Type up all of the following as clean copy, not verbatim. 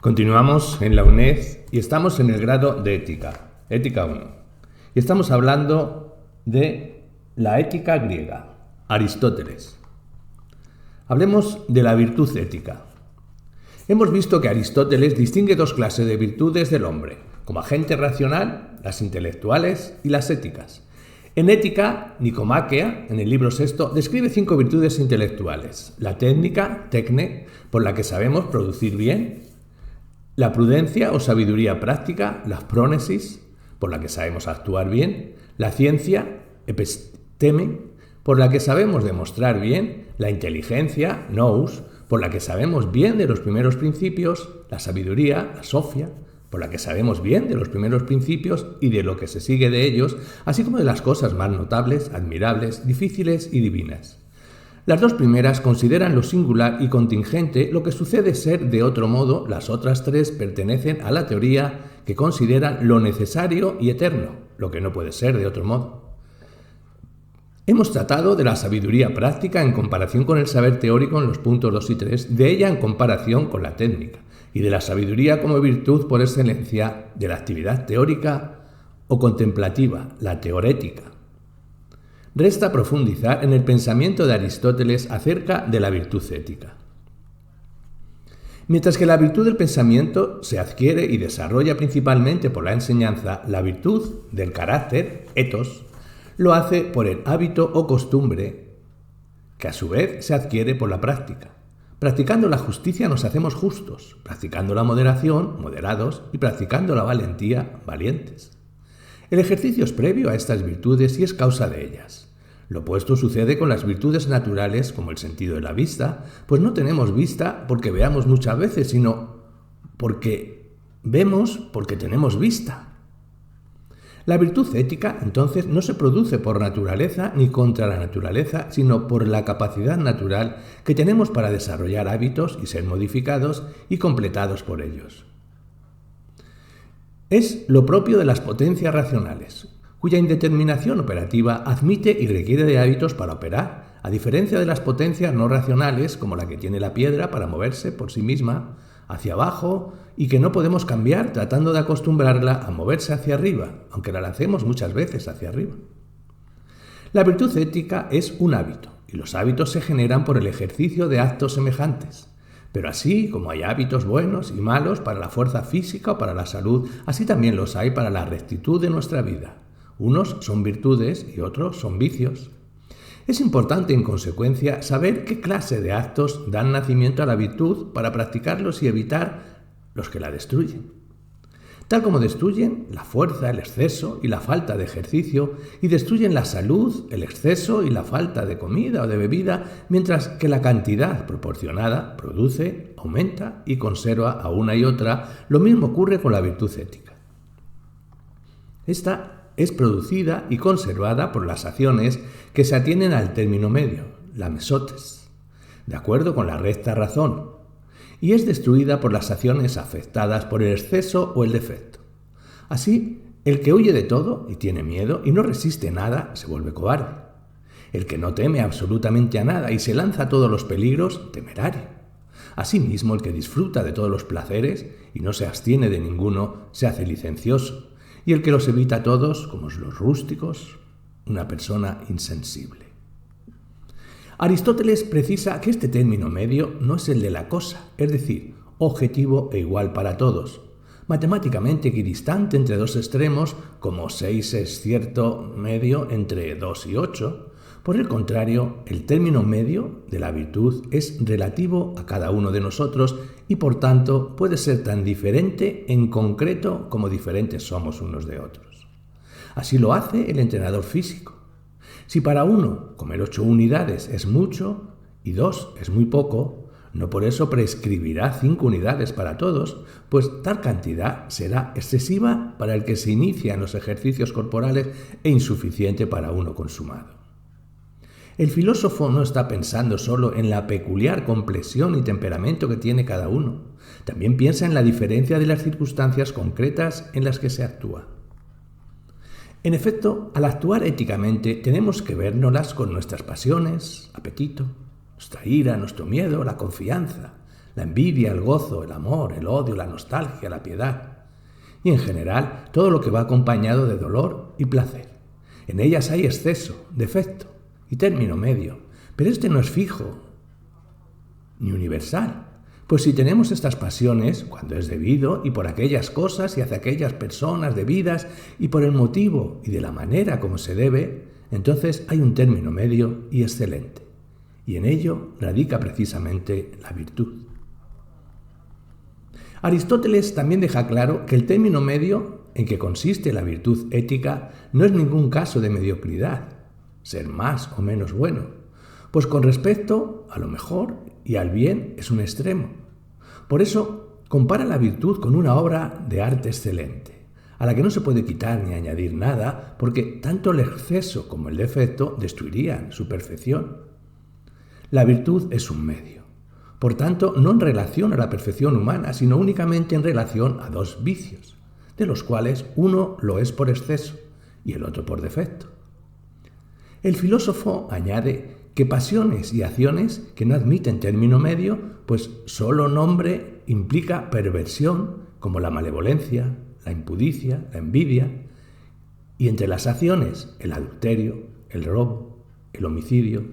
Continuamos en la UNED y estamos en el grado de Ética, Ética 1. Y estamos hablando de la ética griega, Aristóteles. Hablemos de la virtud ética. Hemos visto que Aristóteles distingue dos clases de virtudes del hombre, como agente racional, las intelectuales y las éticas. En Ética, Nicomaquea, en el libro sexto, describe 5 virtudes intelectuales: la técnica, tecne, por la que sabemos producir bien; la prudencia o sabiduría práctica, la phronesis, por la que sabemos actuar bien; la ciencia, episteme, por la que sabemos demostrar bien; la inteligencia, nous, por la que sabemos bien de los primeros principios; la sabiduría, la sophia, por la que sabemos bien de los primeros principios y de lo que se sigue de ellos, así como de las cosas más notables, admirables, difíciles y divinas. Las dos primeras consideran lo singular y contingente, lo que sucede ser de otro modo; las otras 3 pertenecen a la teoría que consideran lo necesario y eterno, lo que no puede ser de otro modo. Hemos tratado de la sabiduría práctica en comparación con el saber teórico en los puntos 2 y 3, de ella en comparación con la técnica, y de la sabiduría como virtud por excelencia de la actividad teórica o contemplativa, la teorética. Resta profundizar en el pensamiento de Aristóteles acerca de la virtud ética. Mientras que la virtud del pensamiento se adquiere y desarrolla principalmente por la enseñanza, la virtud del carácter, ethos, lo hace por el hábito o costumbre, que a su vez se adquiere por la práctica. Practicando la justicia nos hacemos justos, practicando la moderación, moderados, y practicando la valentía, valientes. El ejercicio es previo a estas virtudes y es causa de ellas. Lo opuesto sucede con las virtudes naturales, como el sentido de la vista, pues no tenemos vista porque veamos muchas veces, sino porque vemos porque tenemos vista. La virtud ética, entonces, no se produce por naturaleza ni contra la naturaleza, sino por la capacidad natural que tenemos para desarrollar hábitos y ser modificados y completados por ellos. Es lo propio de las potencias racionales, cuya indeterminación operativa admite y requiere de hábitos para operar, a diferencia de las potencias no racionales, como la que tiene la piedra para moverse por sí misma hacia abajo y que no podemos cambiar tratando de acostumbrarla a moverse hacia arriba, aunque la lancemos muchas veces hacia arriba. La virtud ética es un hábito, y los hábitos se generan por el ejercicio de actos semejantes. Pero así como hay hábitos buenos y malos para la fuerza física o para la salud, así también los hay para la rectitud de nuestra vida. Unos son virtudes y otros son vicios. Es importante, en consecuencia, saber qué clase de actos dan nacimiento a la virtud para practicarlos y evitar los que la destruyen. Tal como destruyen la fuerza, el exceso y la falta de ejercicio, y destruyen la salud, el exceso y la falta de comida o de bebida, mientras que la cantidad proporcionada produce, aumenta y conserva a una y otra, lo mismo ocurre con la virtud ética. Esta es producida y conservada por las acciones que se atienen al término medio, la mesotes, de acuerdo con la recta razón, y es destruida por las acciones afectadas por el exceso o el defecto. Así, el que huye de todo y tiene miedo y no resiste nada se vuelve cobarde. El que no teme absolutamente a nada y se lanza a todos los peligros, temerario. Asimismo, el que disfruta de todos los placeres y no se abstiene de ninguno, se hace licencioso. Y el que los evita todos, como los rústicos, una persona insensible. Aristóteles precisa que este término medio no es el de la cosa, es decir, objetivo e igual para todos, matemáticamente equidistante entre dos extremos, como 6 es cierto medio entre 2 y 8. Por el contrario, el término medio de la virtud es relativo a cada uno de nosotros y por tanto puede ser tan diferente en concreto como diferentes somos unos de otros. Así lo hace el entrenador físico. Si para uno comer 8 unidades es mucho y 2 es muy poco, no por eso prescribirá 5 unidades para todos, pues tal cantidad será excesiva para el que se inicia en los ejercicios corporales e insuficiente para uno consumado. El filósofo no está pensando solo en la peculiar complexión y temperamento que tiene cada uno. También piensa en la diferencia de las circunstancias concretas en las que se actúa. En efecto, al actuar éticamente tenemos que vernoslas con nuestras pasiones, apetito, nuestra ira, nuestro miedo, la confianza, la envidia, el gozo, el amor, el odio, la nostalgia, la piedad. Y en general, todo lo que va acompañado de dolor y placer. En ellas hay exceso, defecto y término medio, pero este no es fijo ni universal. Pues si tenemos estas pasiones, cuando es debido, y por aquellas cosas y hacia aquellas personas debidas, y por el motivo y de la manera como se debe, entonces hay un término medio y excelente. Y en ello radica precisamente la virtud. Aristóteles también deja claro que el término medio en que consiste la virtud ética no es ningún caso de mediocridad, ser más o menos bueno, pues con respecto a lo mejor y al bien es un extremo. Por eso compara la virtud con una obra de arte excelente, a la que no se puede quitar ni añadir nada, porque tanto el exceso como el defecto destruirían su perfección. La virtud es un medio, por tanto no en relación a la perfección humana, sino únicamente en relación a dos vicios, de los cuales uno lo es por exceso y el otro por defecto. El filósofo añade que pasiones y acciones que no admiten término medio, pues solo nombre implica perversión, como la malevolencia, la impudicia, la envidia, y entre las acciones el adulterio, el robo, el homicidio.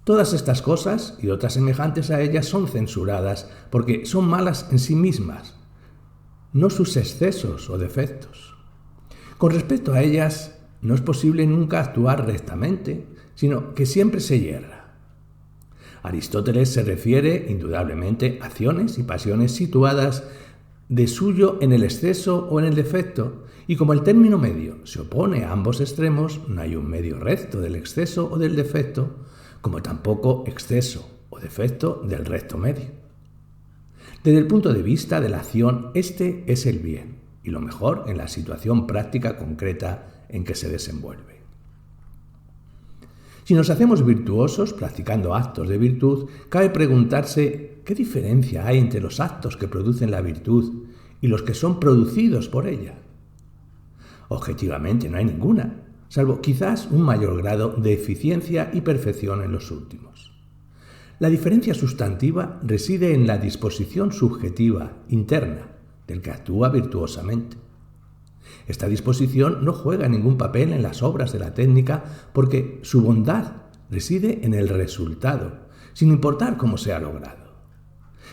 Todas estas cosas y otras semejantes a ellas son censuradas porque son malas en sí mismas, no sus excesos o defectos. Con respecto a ellas, no es posible nunca actuar rectamente, sino que siempre se yerra. Aristóteles se refiere, indudablemente, a acciones y pasiones situadas de suyo en el exceso o en el defecto, y como el término medio se opone a ambos extremos, no hay un medio recto del exceso o del defecto, como tampoco exceso o defecto del recto medio. Desde el punto de vista de la acción, este es el bien, y lo mejor en la situación práctica concreta en que se desenvuelve. Si nos hacemos virtuosos practicando actos de virtud, cabe preguntarse qué diferencia hay entre los actos que producen la virtud y los que son producidos por ella. Objetivamente no hay ninguna, salvo quizás un mayor grado de eficiencia y perfección en los últimos. La diferencia sustantiva reside en la disposición subjetiva, interna, del que actúa virtuosamente. Esta disposición no juega ningún papel en las obras de la técnica porque su bondad reside en el resultado, sin importar cómo sea logrado.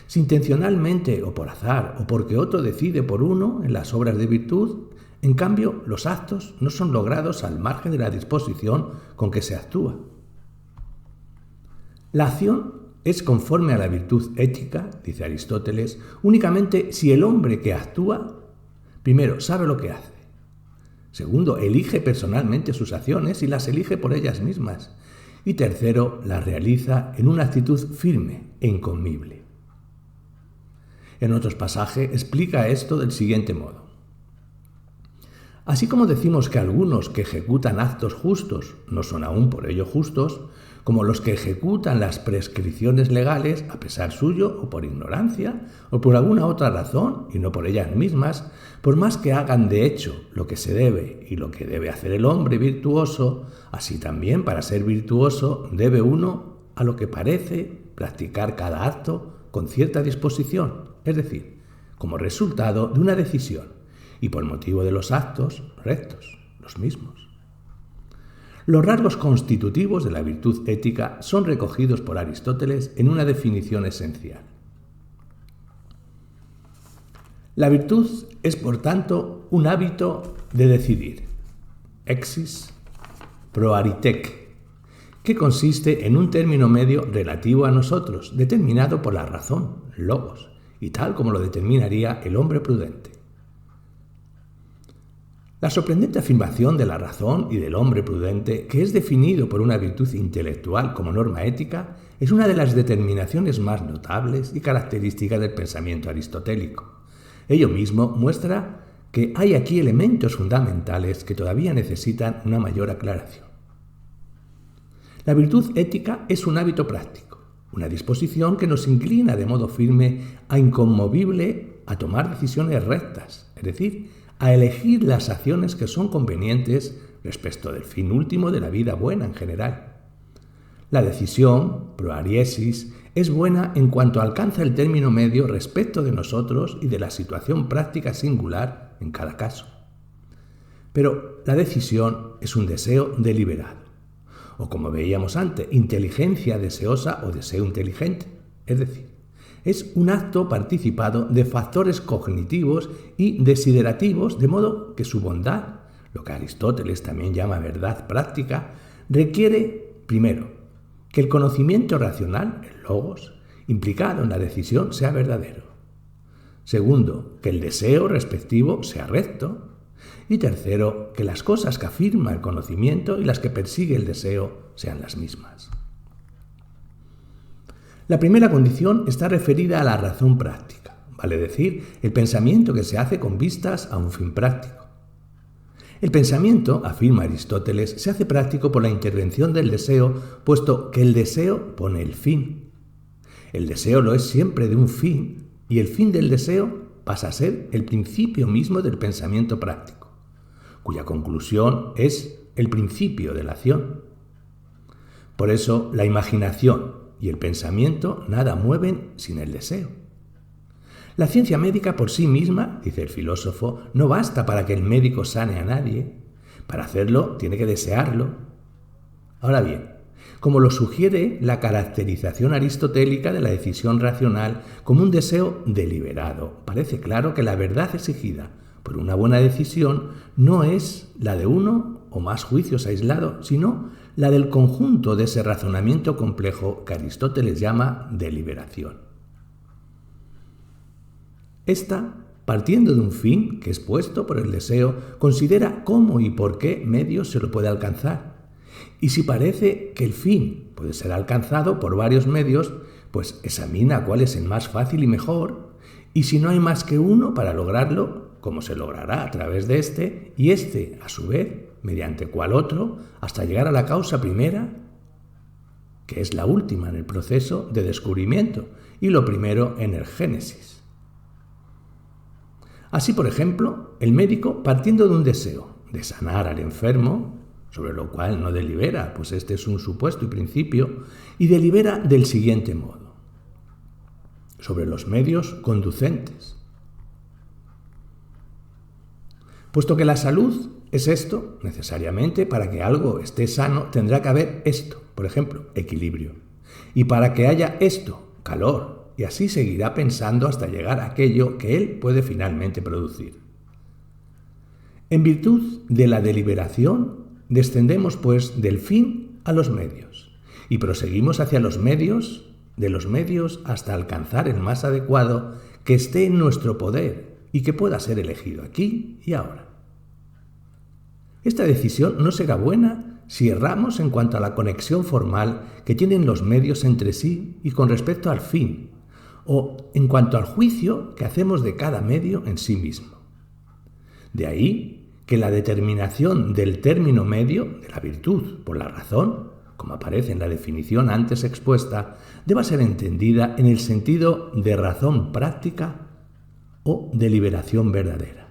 Si intencionalmente o por azar o porque otro decide por uno en las obras de virtud, en cambio los actos no son logrados al margen de la disposición con que se actúa. La acción es conforme a la virtud ética, dice Aristóteles, únicamente si el hombre que actúa, primero, sabe lo que hace. Segundo, elige personalmente sus acciones y las elige por ellas mismas. Y tercero, las realiza en una actitud firme e inconmovible. En otros pasajes explica esto del siguiente modo. Así como decimos que algunos que ejecutan actos justos no son aún por ello justos, como los que ejecutan las prescripciones legales a pesar suyo o por ignorancia o por alguna otra razón y no por ellas mismas, por más que hagan de hecho lo que se debe y lo que debe hacer el hombre virtuoso, así también para ser virtuoso debe uno, a lo que parece, practicar cada acto con cierta disposición, es decir, como resultado de una decisión y por motivo de los actos rectos, los mismos. Los rasgos constitutivos de la virtud ética son recogidos por Aristóteles en una definición esencial. La virtud es, por tanto, un hábito de decidir, exis proaritec, que consiste en un término medio relativo a nosotros, determinado por la razón, logos, y tal como lo determinaría el hombre prudente. La sorprendente afirmación de la razón y del hombre prudente, que es definido por una virtud intelectual como norma ética, es una de las determinaciones más notables y características del pensamiento aristotélico. Ello mismo muestra que hay aquí elementos fundamentales que todavía necesitan una mayor aclaración. La virtud ética es un hábito práctico, una disposición que nos inclina de modo firme a inconmovible a tomar decisiones rectas, es decir, a elegir las acciones que son convenientes respecto del fin último de la vida buena en general. La decisión, proariesis, es buena en cuanto alcanza el término medio respecto de nosotros y de la situación práctica singular en cada caso. Pero la decisión es un deseo deliberado, o como veíamos antes, inteligencia deseosa o deseo inteligente, es decir, es un acto participado de factores cognitivos y desiderativos, de modo que su bondad, lo que Aristóteles también llama verdad práctica, requiere, primero, que el conocimiento racional, el logos, implicado en la decisión sea verdadero. Segundo, que el deseo respectivo sea recto. Y tercero, que las cosas que afirma el conocimiento y las que persigue el deseo sean las mismas. La primera condición está referida a la razón práctica, vale decir, el pensamiento que se hace con vistas a un fin práctico. El pensamiento, afirma Aristóteles, se hace práctico por la intervención del deseo, puesto que el deseo pone el fin. El deseo lo es siempre de un fin, y el fin del deseo pasa a ser el principio mismo del pensamiento práctico, cuya conclusión es el principio de la acción. Por eso, la imaginación y el pensamiento nada mueven sin el deseo. La ciencia médica por sí misma, dice el filósofo, no basta para que el médico sane a nadie. Para hacerlo tiene que desearlo. Ahora bien, como lo sugiere la caracterización aristotélica de la decisión racional como un deseo deliberado, parece claro que la verdad exigida por una buena decisión no es la de uno o más juicios aislados, sino la del conjunto de ese razonamiento complejo que Aristóteles llama deliberación. Esta, partiendo de un fin que es puesto por el deseo, considera cómo y por qué medios se lo puede alcanzar. Y si parece que el fin puede ser alcanzado por varios medios, pues examina cuál es el más fácil y mejor, y si no hay más que uno para lograrlo, cómo se logrará a través de este, y este, a su vez, mediante cuál otro, hasta llegar a la causa primera, que es la última en el proceso de descubrimiento, y lo primero en el génesis. Así, por ejemplo, el médico, partiendo de un deseo de sanar al enfermo, sobre lo cual no delibera, pues este es un supuesto y principio, y delibera del siguiente modo: sobre los medios conducentes. Puesto que la salud es esto, necesariamente, para que algo esté sano, tendrá que haber esto, por ejemplo, equilibrio. Y para que haya esto, calor, y así seguirá pensando hasta llegar a aquello que él puede finalmente producir. En virtud de la deliberación, descendemos, pues, del fin a los medios, y proseguimos hacia los medios, de los medios hasta alcanzar el más adecuado que esté en nuestro poder y que pueda ser elegido aquí y ahora. Esta decisión no será buena si erramos en cuanto a la conexión formal que tienen los medios entre sí y con respecto al fin, o en cuanto al juicio que hacemos de cada medio en sí mismo. De ahí que la determinación del término medio de la virtud por la razón, como aparece en la definición antes expuesta, deba ser entendida en el sentido de razón práctica o deliberación verdadera.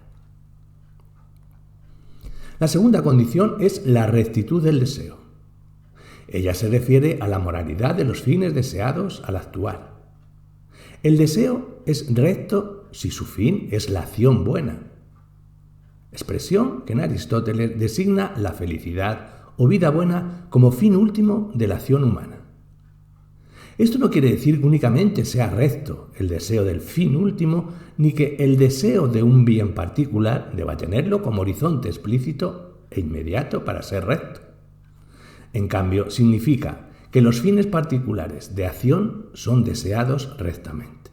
La segunda condición es la rectitud del deseo. Ella se refiere a la moralidad de los fines deseados al actuar. El deseo es recto si su fin es la acción buena, expresión que en Aristóteles designa la felicidad o vida buena como fin último de la acción humana. Esto no quiere decir que únicamente sea recto el deseo del fin último, ni que el deseo de un bien particular deba tenerlo como horizonte explícito e inmediato para ser recto. En cambio, significa que los fines particulares de acción son deseados rectamente,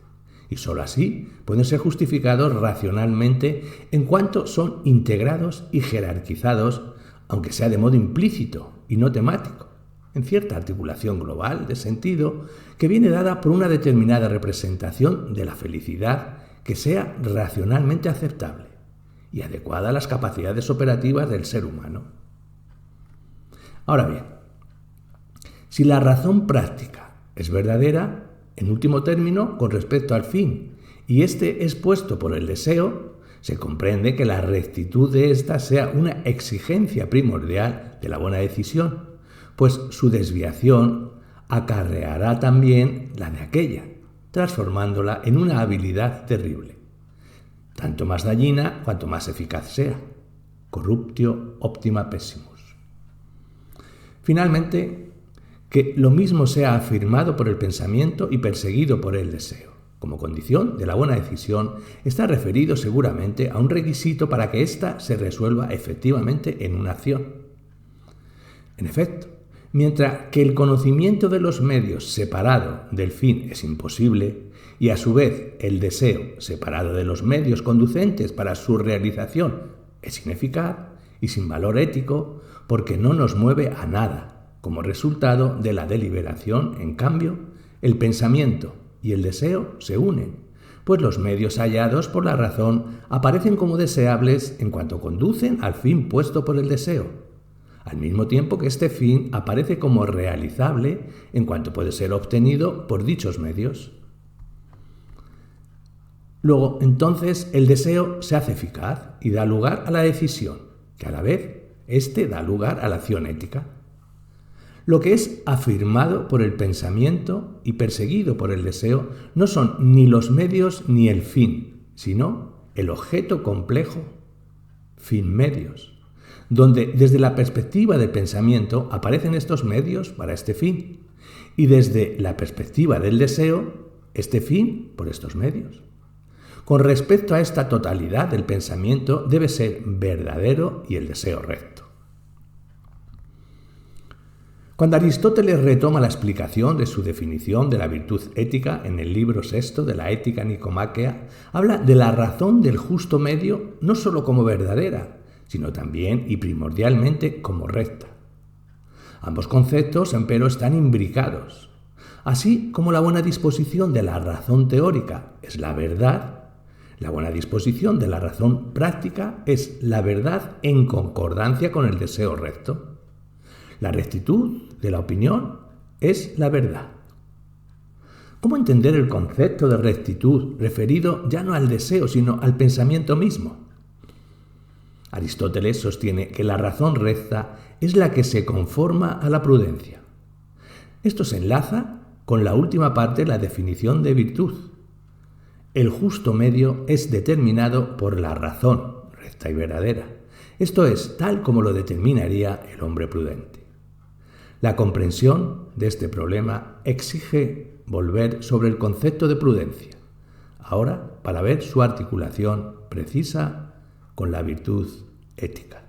y sólo así pueden ser justificados racionalmente en cuanto son integrados y jerarquizados, aunque sea de modo implícito y no temático, en cierta articulación global de sentido que viene dada por una determinada representación de la felicidad que sea racionalmente aceptable y adecuada a las capacidades operativas del ser humano. Ahora bien, si la razón práctica es verdadera, en último término, con respecto al fin, y este es puesto por el deseo, se comprende que la rectitud de ésta sea una exigencia primordial de la buena decisión, pues su desviación, acarreará también la de aquella, transformándola en una habilidad terrible, tanto más dañina cuanto más eficaz sea. Corruptio optima pessimus. Finalmente, que lo mismo sea afirmado por el pensamiento y perseguido por el deseo. Como condición de la buena decisión está referido seguramente a un requisito para que ésta se resuelva efectivamente en una acción. En efecto, mientras que el conocimiento de los medios separado del fin es imposible, y a su vez el deseo separado de los medios conducentes para su realización es ineficaz y sin valor ético porque no nos mueve a nada. Como resultado de la deliberación, en cambio, el pensamiento y el deseo se unen, pues los medios hallados por la razón aparecen como deseables en cuanto conducen al fin puesto por el deseo, al mismo tiempo que este fin aparece como realizable en cuanto puede ser obtenido por dichos medios. Luego, entonces, el deseo se hace eficaz y da lugar a la decisión, que a la vez éste da lugar a la acción ética. Lo que es afirmado por el pensamiento y perseguido por el deseo no son ni los medios ni el fin, sino el objeto complejo, fin-medios, donde desde la perspectiva del pensamiento aparecen estos medios para este fin, y desde la perspectiva del deseo, este fin por estos medios. Con respecto a esta totalidad del pensamiento debe ser verdadero y el deseo recto. Cuando Aristóteles retoma la explicación de su definición de la virtud ética en el libro sexto de la Ética Nicomáquea, habla de la razón del justo medio no sólo como verdadera, sino también y primordialmente como recta. Ambos conceptos, empero, están imbricados. Así como la buena disposición de la razón teórica es la verdad, la buena disposición de la razón práctica es la verdad en concordancia con el deseo recto. La rectitud de la opinión es la verdad. ¿Cómo entender el concepto de rectitud referido ya no al deseo, sino al pensamiento mismo? Aristóteles sostiene que la razón recta es la que se conforma a la prudencia. Esto se enlaza con la última parte de la definición de virtud. El justo medio es determinado por la razón recta y verdadera. Esto es tal como lo determinaría el hombre prudente. La comprensión de este problema exige volver sobre el concepto de prudencia, ahora para ver su articulación precisa con la virtud ética.